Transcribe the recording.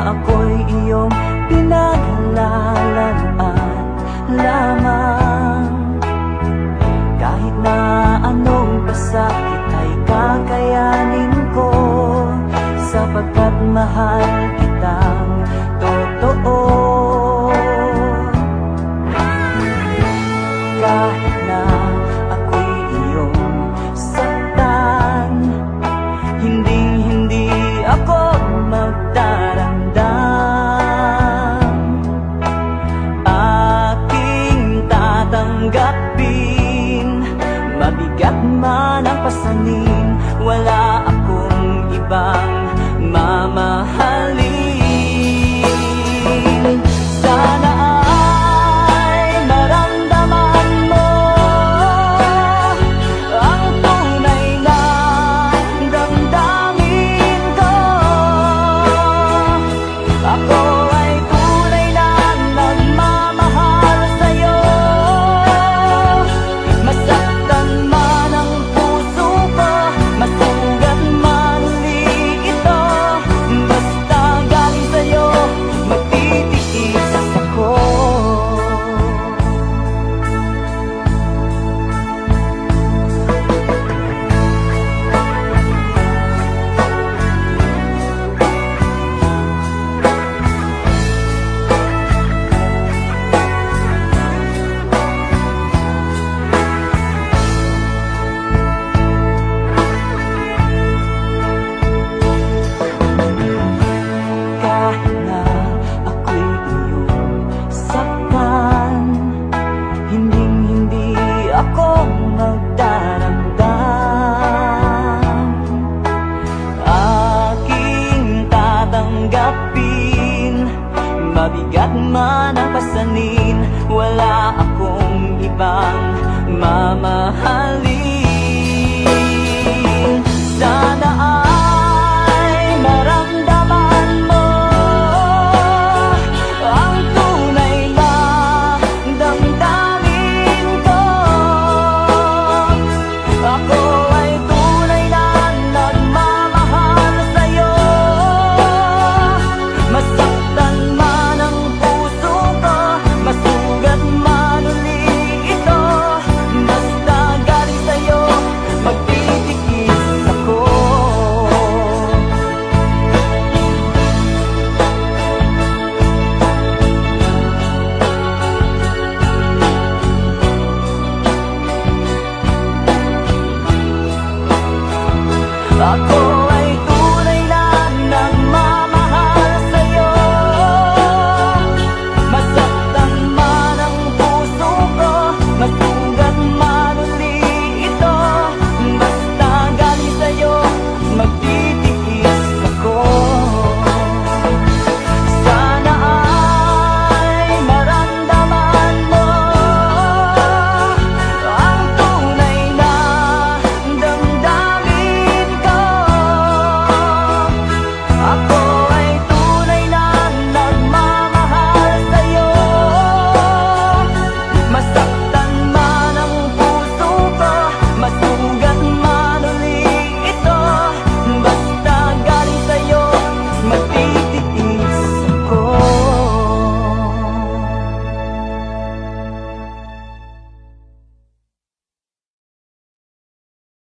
ako'y iyong pinaglalaroan lamang. Kahit na anong pasakit ay kakayanin ko, sapagkat mahal kitang totoo. Kahit na ako'y iyong saktan, hindi ako magdaramdam. Aking tatanggapin, mabigat man ang pasanin, wala akong ibang mamahalin. Sana ay maramdaman mo ang tunay na damdamin ko. Ako ay tunay na nagmamahal sa'yo. Masaktan man ang puso ko, masugat man uli ito, basta galing sa'yo, magtitiis ako. Kahit na ako'y iyong saktan, hindi ako magdaramdam. Aking tatanggapin, mabigat man ang pasanin, wala akong ibang mamahalin.